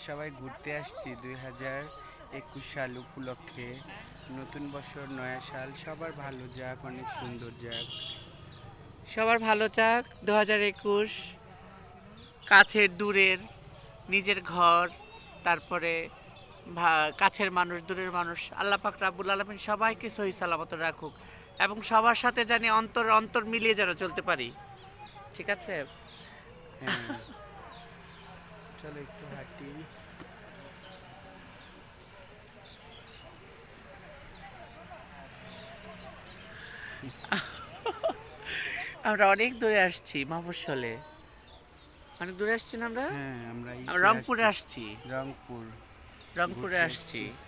সবাই ঘুরতে আসছি 2021 সাল উপলক্ষে। নতুন বছর, নয়া সাল, সবার ভালো যাক, অনেক সুন্দর যাক। সবার ভালো চাক 2021। কাছের দূরের, নিজের ঘর, তারপরে কাছের মানুষ, দূরের মানুষ, আল্লাহ পাক রাব্বুল আলামিন সবাইকে সহি সালামত রাখুক এবং সবার সাথে জানি অন্তর অন্তর মিলিয়ে যেন চলতে পারি। ঠিক আছে। হ্যাঁ, চলো একটু হাঁটি। আমরা অনেক দূরে আসছি মফস্বলে। অনেক দূরে আসছি না আমরা? হ্যাঁ, আমরা আমরা ইসে রংপুরে আসছি, আসছি। রংপুর রংপুরে ঘুরতে আসছি। আসছি।